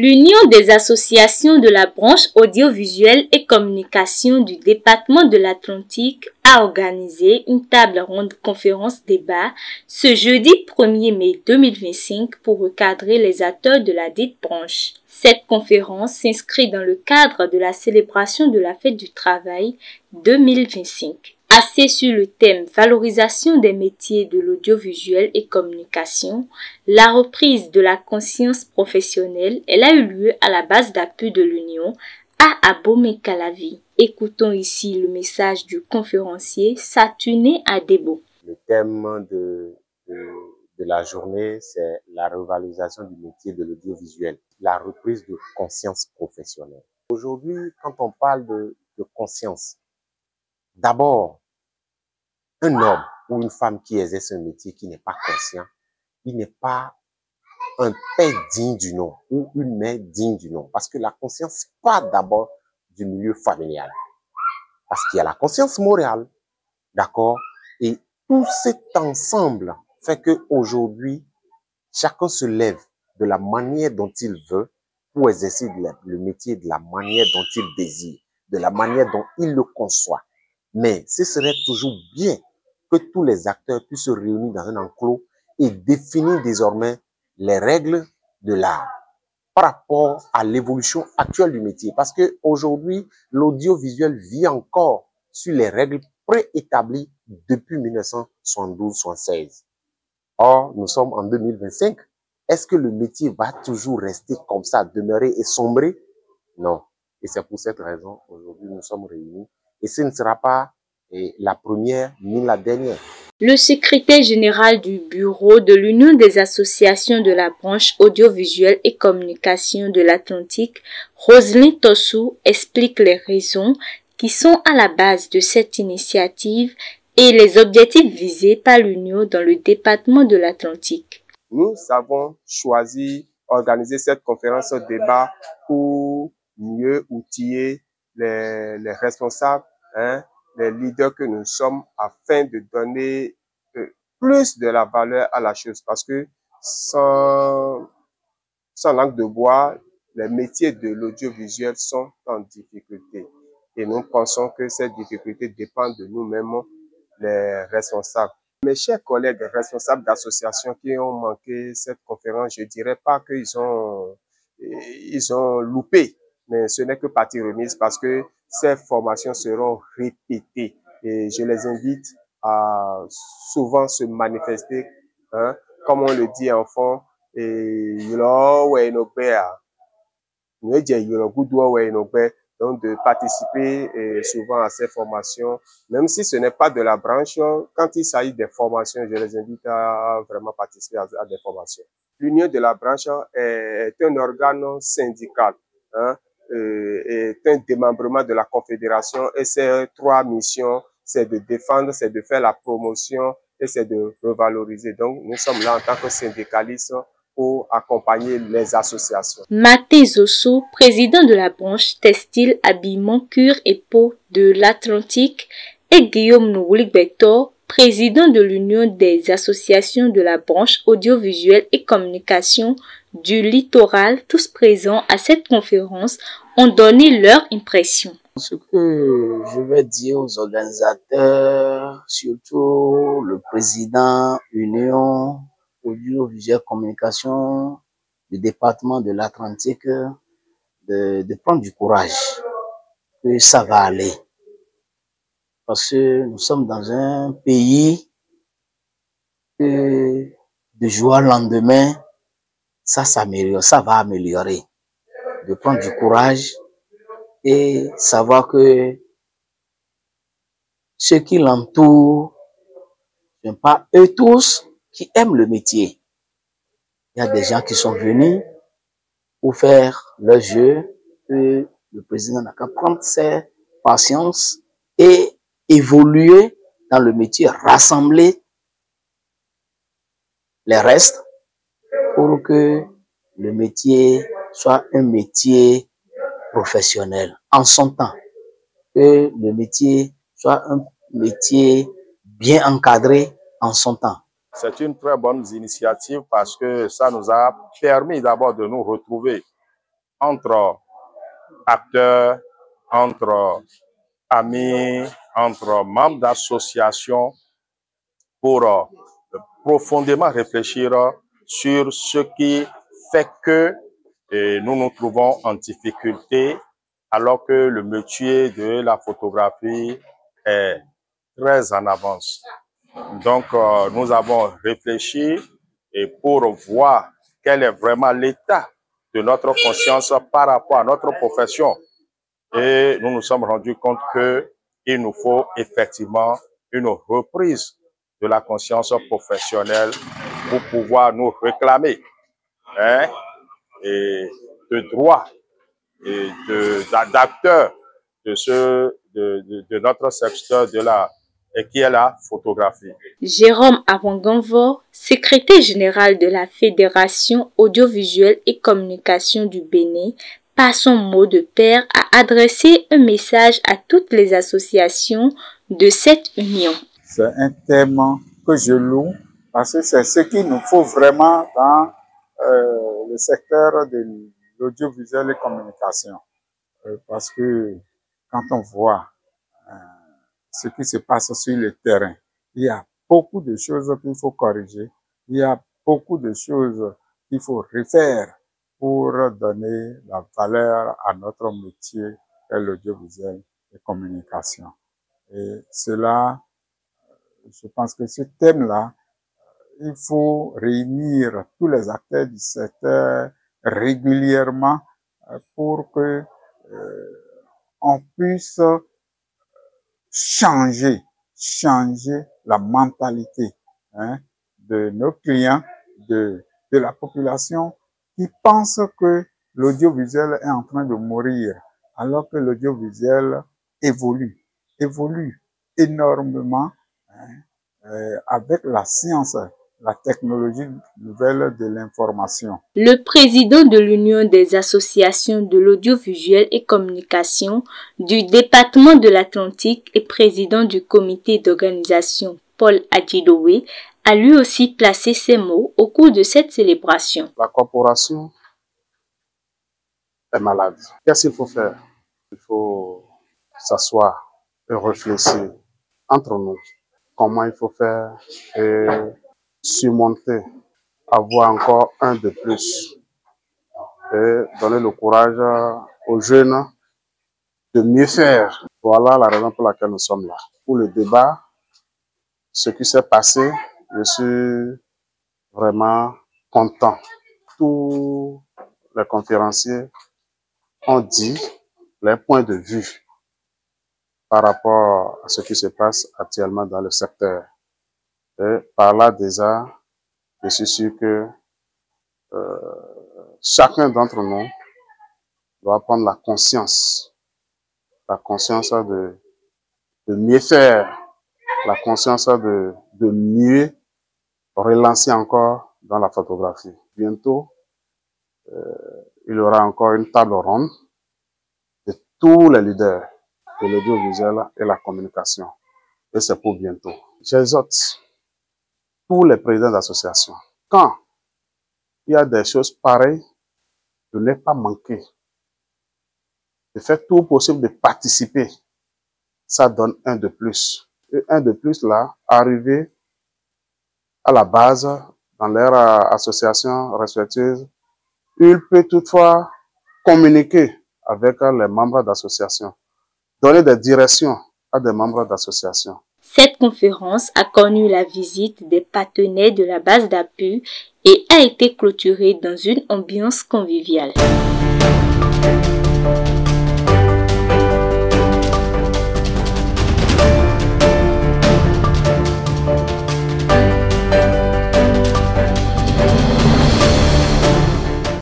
L'Union des associations de la branche audiovisuelle et communication du département de l'Atlantique a organisé une table ronde conférence débat ce jeudi 1er mai 2025 pour recadrer les acteurs de la dite branche. Cette conférence s'inscrit dans le cadre de la célébration de la Fête du Travail 2025. Axée sur le thème valorisation des métiers de l'audiovisuel et communication, la reprise de la conscience professionnelle, elle a eu lieu à la base d'appui de l'Union à Abomey-Calavi. Écoutons ici le message du conférencier Satuné Adebo. Le thème de la journée, c'est la revalorisation du métier de l'audiovisuel, la reprise de conscience professionnelle. Aujourd'hui, quand on parle de conscience, d'abord, un homme ou une femme qui exerce un métier qui n'est pas conscient, il n'est pas un père digne du nom ou une mère digne du nom. Parce que la conscience part d'abord du milieu familial. Parce qu'il y a la conscience morale, d'accord? Et tout cet ensemble fait qu'aujourd'hui, chacun se lève de la manière dont il veut pour exercer le métier de la manière dont il désire, de la manière dont il le conçoit. Mais ce serait toujours bien que tous les acteurs puissent se réunir dans un enclos et définir désormais les règles de l'art par rapport à l'évolution actuelle du métier. Parce que aujourd'hui, l'audiovisuel vit encore sur les règles préétablies depuis 1972-76. Or, nous sommes en 2025. Est-ce que le métier va toujours rester comme ça, demeurer et sombrer? Non. Et c'est pour cette raison, aujourd'hui, nous sommes réunis. Et ce ne sera pas la première ni la dernière. Le secrétaire général du bureau de l'Union des associations de la branche audiovisuelle et communication de l'Atlantique, Roselyne Tossou, explique les raisons qui sont à la base de cette initiative et les objectifs visés par l'Union dans le département de l'Atlantique. Nous avons choisi d'organiser cette conférence débat pour mieux outiller les responsables, les leaders que nous sommes, afin de donner plus de la valeur à la chose. Parce que sans langue de bois, les métiers de l'audiovisuel sont en difficulté. Et nous pensons que cette difficulté dépend de nous-mêmes, les responsables. Mes chers collègues responsables d'associations qui ont manqué cette conférence, je dirais pas qu'ils ont loupé, mais ce n'est que partie remise parce que ces formations seront répétées et je les invite à souvent se manifester, comme on le dit en fond, donc de participer souvent à ces formations, même si ce n'est pas de la branche, quand il s'agit des formations, je les invite à vraiment participer à des formations. L'Union de la branche est un organe syndical, est un démembrement de la Confédération et ses trois missions, c'est de défendre, c'est de faire la promotion et c'est de revaloriser. Donc, nous sommes là en tant que syndicalistes pour accompagner les associations. Maté Zosso, président de la branche textile, habillement, cure et peau de l'Atlantique, et Guillaume Noulik-Bector, président de l'Union des associations de la branche audiovisuelle et communication du littoral, tous présents à cette conférence, ont donné leur impression. Ce que je vais dire aux organisateurs, surtout le président Union audiovisuelle communication du département de l'Atlantique, de prendre du courage, que ça va aller. Parce que nous sommes dans un pays que de jour au lendemain, ça s'améliore, ça va améliorer. De prendre du courage et savoir que ceux qui l'entourent ne sont pas eux tous qui aiment le métier. Il y a des gens qui sont venus pour faire leur jeu, et le président n'a qu'à prendre ses patience et évoluer dans le métier, rassembler les restes pour que le métier soit un métier professionnel en son temps, que le métier soit un métier bien encadré en son temps. C'est une très bonne initiative parce que ça nous a permis d'abord de nous retrouver entre acteurs, entre amis, entre membres d'associations pour profondément réfléchir sur ce qui fait que nous nous trouvons en difficulté alors que le métier de la photographie est très en avance. Donc, nous avons réfléchi et pour voir quel est vraiment l'état de notre conscience par rapport à notre profession. Et nous nous sommes rendus compte qu'il nous faut effectivement une reprise de la conscience professionnelle pour pouvoir nous réclamer et de droits et d'acteurs de notre secteur qui est la photographie. Jérôme Awanganvo, secrétaire général de la Fédération audiovisuelle et communication du Bénin, par son mot de pair, a adressé un message à toutes les associations de cette union. C'est un thème que je loue parce que c'est ce qu'il nous faut vraiment dans le secteur de l'audiovisuel et communication. Parce que quand on voit ce qui se passe sur le terrain, il y a beaucoup de choses qu'il faut corriger, il y a beaucoup de choses qu'il faut refaire pour donner la valeur à notre métier de l'audiovisuel et communication. Et cela, je pense que ce thème-là, il faut réunir tous les acteurs du secteur régulièrement pour que on puisse changer la mentalité de nos clients, de la population qui pense que l'audiovisuel est en train de mourir, alors que l'audiovisuel évolue énormément avec la science, la technologie nouvelle de l'information. Le président de l'Union des associations de l'audiovisuel et communication du département de l'Atlantique et président du comité d'organisation, Paul Adjidowe, a lui aussi placé ses mots au cours de cette célébration. La corporation est malade. Qu'est-ce qu'il faut faire? Il faut s'asseoir et réfléchir entre nous. Comment il faut faire et surmonter, avoir encore un de plus et donner le courage aux jeunes de mieux faire. Voilà la raison pour laquelle nous sommes là. Pour le débat, ce qui s'est passé, je suis vraiment content. Tous les conférenciers ont dit les points de vue par rapport à ce qui se passe actuellement dans le secteur. Et par là déjà, je suis sûr que chacun d'entre nous doit prendre la conscience de mieux faire, la conscience de mieux relancer encore dans la photographie. Bientôt, il y aura encore une table ronde de tous les leaders de l'audiovisuel et la communication. Et c'est pour bientôt. J'exhorte tous les présidents d'associations, quand il y a des choses pareilles, de ne pas manquer, de faire tout possible de participer. Ça donne un de plus. Et un de plus là, arriver à la base, dans leur association respectueuse, il peut toutefois communiquer avec les membres d'association, donner des directions à des membres d'association. Cette conférence a connu la visite des partenaires de la base d'appui et a été clôturée dans une ambiance conviviale.